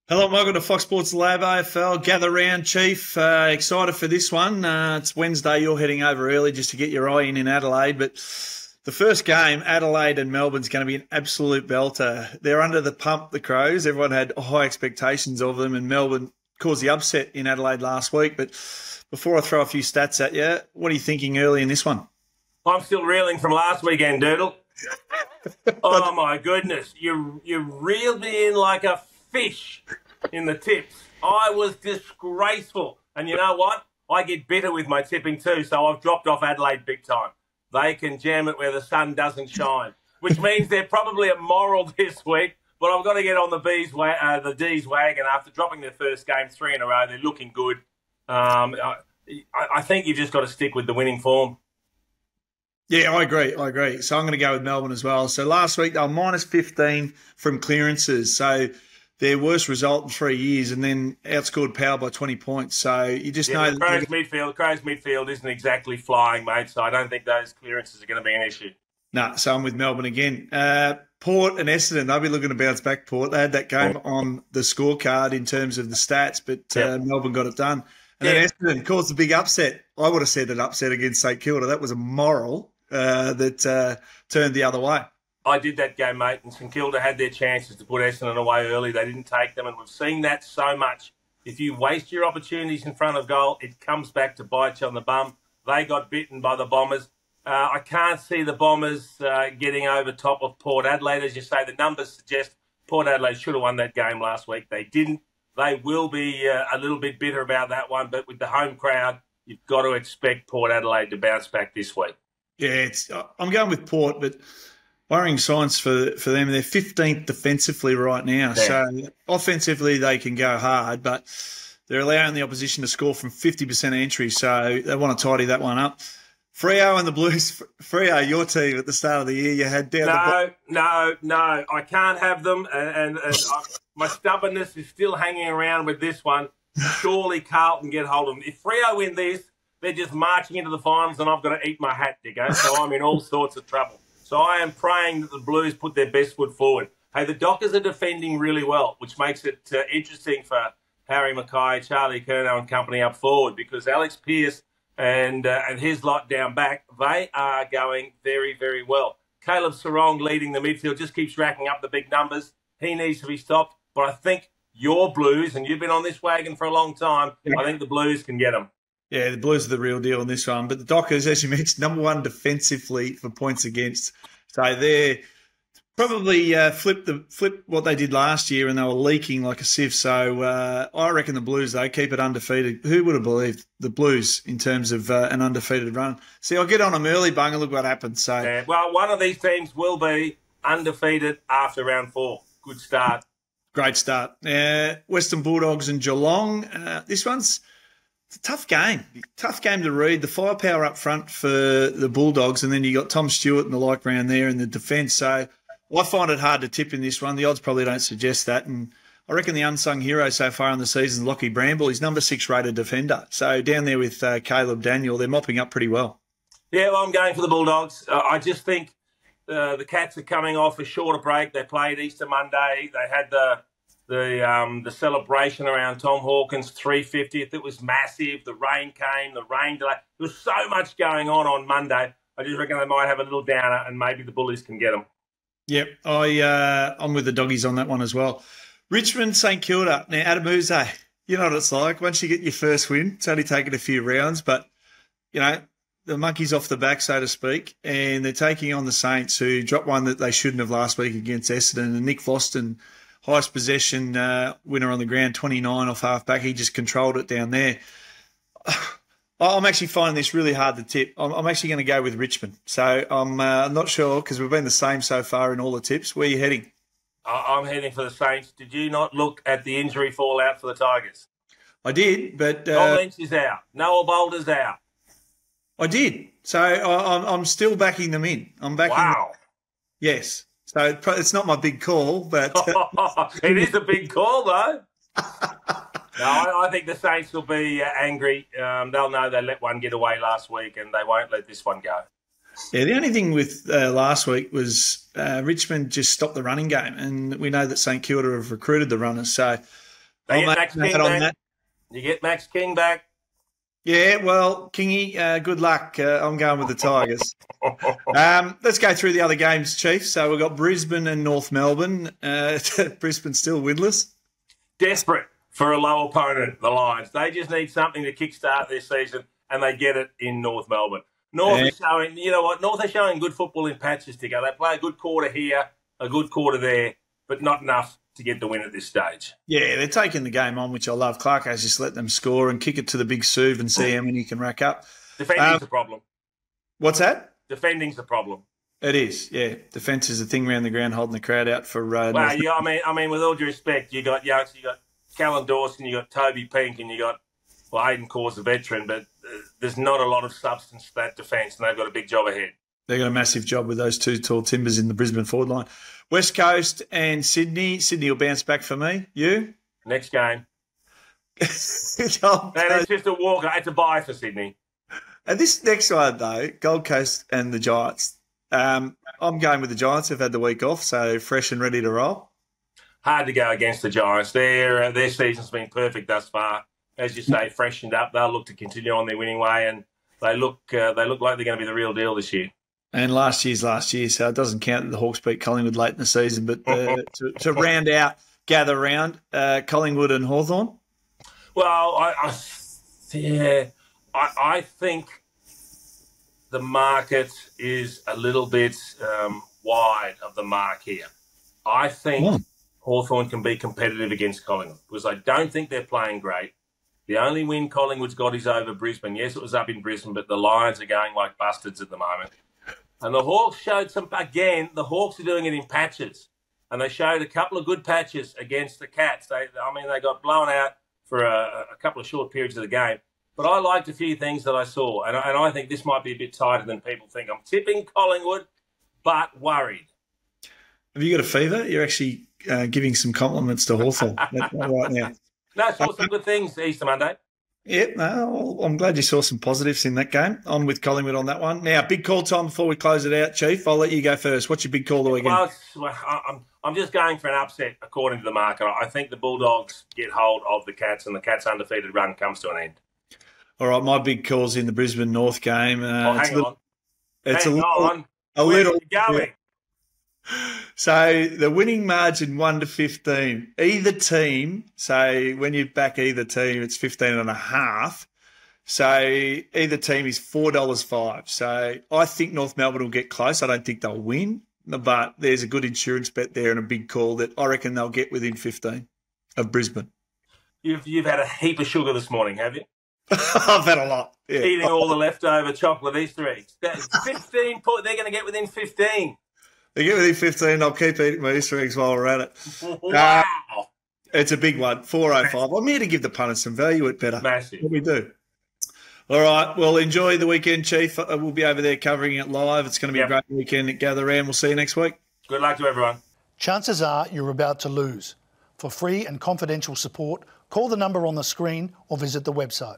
Hello, welcome to Fox Sports Lab AFL Gather Round, Chief. Excited for this one. It's Wednesday. You're heading over early just to get your eye in Adelaide. But the first game, Adelaide and Melbourne's going to be an absolute belter. They're under the pump, the Crows. Everyone had high expectations of them, and Melbourne caused the upset in Adelaide last week. But before I throw a few stats at you, what are you thinking early in this one? I'm still reeling from last weekend, Doodle. Oh, my goodness. You reeled me in like a fish in the tips. I was disgraceful. And you know what? I get bitter with my tipping too, so I've dropped off Adelaide big time. They can jam it where the sun doesn't shine, which means they're probably immoral this week, but I've got to get on the D's wagon after dropping their first game 3 in a row. They're looking good. I think you've just got to stick with the winning form. Yeah, I agree. So I'm going to go with Melbourne as well. So last week they were minus 15 from clearances. So their worst result in 3 years, and then outscored Power by 20 points. So you just know that Crows midfield isn't exactly flying, mate. So I don't think those clearances are going to be an issue. No, so I'm with Melbourne again. Port and Essendon, they'll be looking to bounce back. Port, they had that game on the scorecard in terms of the stats, but Melbourne got it done. And then Essendon caused a big upset. I would have said an upset against St Kilda. That was a moral that turned the other way. I did that game, mate, and St Kilda had their chances to put Essendon away early. They didn't take them, and we've seen that so much. If you waste your opportunities in front of goal, it comes back to bite you on the bum. They got bitten by the Bombers. I can't see the Bombers getting over top of Port Adelaide. As you say, the numbers suggest Port Adelaide should have won that game last week. They didn't. They will be a little bit bitter about that one, but with the home crowd, you've got to expect Port Adelaide to bounce back this week. Yeah, I'm going with Port, but worrying signs for them. They're 15th defensively right now. Yeah. So offensively they can go hard, but they're allowing the opposition to score from 50% entry. So they want to tidy that one up. Freo and the Blues. Freo, your team at the start of the year, you had down No. I can't have them. And my stubbornness is still hanging around with this one. Surely Carlton get hold of them. If Freo win this, they're just marching into the finals and I've got to eat my hat, Dicko. So I'm in all sorts of trouble. So I am praying that the Blues put their best foot forward. Hey, the Dockers are defending really well, which makes it interesting for Harry Mackay, Charlie Curnow and company up forward, because Alex Pearce and his lot down back, they are going very, very well. Caleb Sarong leading the midfield just keeps racking up the big numbers. He needs to be stopped. But I think your Blues, and you've been on this wagon for a long time, I think the Blues can get them. Yeah, the Blues are the real deal in this one. But the Dockers, as you mentioned, number one defensively for points against. So they're probably flip what they did last year, and they were leaking like a sieve. So I reckon the Blues, they keep it undefeated. Who would have believed the Blues in terms of an undefeated run? See, I'll get on them early, Bung, and look what happens. So yeah, well, one of these teams will be undefeated after round 4. Good start. Great start. Western Bulldogs and Geelong. This one's a tough game. Tough game to read. The firepower up front for the Bulldogs, and then you got Tom Stewart and the like round there in the defence. So I find it hard to tip in this one. The odds probably don't suggest that. And I reckon the unsung hero so far in the season is Lockie Bramble. He's number 6 rated defender. So down there with Caleb Daniel, they're mopping up pretty well. Yeah, well, I'm going for the Bulldogs. I just think the Cats are coming off a shorter break. They played Easter Monday. They had the celebration around Tom Hawkins' 350th. It was massive. The rain came, the rain delay. There was so much going on Monday. I just reckon they might have a little downer and maybe the Bullies can get them. Yep, I'm with the Doggies on that one as well. Richmond, St Kilda. Now, Adamuze, you know what it's like. Once you get your first win, it's only taken a few rounds, but, you know, the monkey's off the back, so to speak, and they're taking on the Saints, who dropped one that they shouldn't have last week against Essendon. And Nick Voston, highest possession winner on the ground, 29 off half-back. He just controlled it down there. I'm actually finding this really hard to tip. I'm actually going to go with Richmond. So I'm not sure, because we've been the same so far in all the tips. Where are you heading? I'm heading for the Saints. Did you not look at the injury fallout for the Tigers? I did, but Tom Lynch is out. Noah Boulder's out. I did. So I'm still backing them in. I'm backing Wow. them. Yes. So it's not my big call, but... It is a big call, though. No, I think the Saints will be angry. They'll know they let one get away last week and they won't let this one go. Yeah, the only thing with last week was Richmond just stopped the running game, and we know that St Kilda have recruited the runners. So They get Max King back. You get Max King back. Yeah, well, Kingy, good luck. I'm going with the Tigers. Let's go through the other games, Chief. So we've got Brisbane and North Melbourne. Brisbane still winless. Desperate for a low opponent, the Lions. They just need something to kickstart their season, and they get it in North Melbourne. North is showing, you know what, North are showing good football in patches together. They play a good quarter here, a good quarter there, but not enough to get the win at this stage. Yeah, they're taking the game on, which I love. Clarko's just let them score and kick it to the big Suv and see how many you can rack up. Defending's the problem. What's that? Defending's the problem. It is, yeah. Defence is the thing around the ground, holding the crowd out for. Well, yeah, I mean, with all due respect, you got Callan Dawson, you got Toby Pink, and you got Aidan Corr's a veteran, but there's not a lot of substance to that defence, and they've got a big job ahead. They've got a massive job with those two tall timbers in the Brisbane forward line. West Coast and Sydney. Sydney will bounce back for me. You? Next game. It's just a walk. It's a bye for Sydney. And this next one, though, Gold Coast and the Giants. I'm going with the Giants. They've had the week off, so fresh and ready to roll. Hard to go against the Giants. Their season's been perfect thus far. As you say, freshened up. They'll look to continue on their winning way, and they look like they're going to be the real deal this year. And last year, so it doesn't count that the Hawks beat Collingwood late in the season. But to round out Gather Round, Collingwood and Hawthorn. Well, I think the market is a little bit wide of the mark here. I think Hawthorn can be competitive against Collingwood because I don't think they're playing great. The only win Collingwood's got is over Brisbane. Yes, it was up in Brisbane, but the Lions are going like bastards at the moment. And the Hawks showed the Hawks are doing it in patches. And they showed a couple of good patches against the Cats. They got blown out for a couple of short periods of the game. But I liked a few things that I saw. And I think this might be a bit tighter than people think. I'm tipping Collingwood, but worried. Have you got a fever? You're actually giving some compliments to Hawthorn right now. No, I saw some good things Easter Monday. Yep, no, I'm glad you saw some positives in that game. I'm with Collingwood on that one. Now, big call time before we close it out, Chief. I'll let you go first. What's your big call of the weekend? Well, I'm just going for an upset according to the market. I think the Bulldogs get hold of the Cats and the Cats' undefeated run comes to an end. All right, my big call's in the Brisbane North game. Hang on. A little going. So the winning margin 1-15. Either team, so when you back either team, it's 15.5. So either team is $4.05. So I think North Melbourne will get close. I don't think they'll win, but there's a good insurance bet there and a big call that I reckon they'll get within 15 of Brisbane. You've had a heap of sugar this morning, have you? I've had a lot. Yeah. Eating all the leftover chocolate Easter eggs. That's 15 points. They're going to get within 15. They get within 15. I'll keep eating my Easter eggs while we're at it. Wow. It's a big one, 4.05. I'm here to give the punters some value at better. Massive. What we do. All right. Well, enjoy the weekend, Chief. We'll be over there covering it live. It's going to be a great weekend at Gather Round. We'll see you next week. Good luck to everyone. Chances are you're about to lose. For free and confidential support, call the number on the screen or visit the website.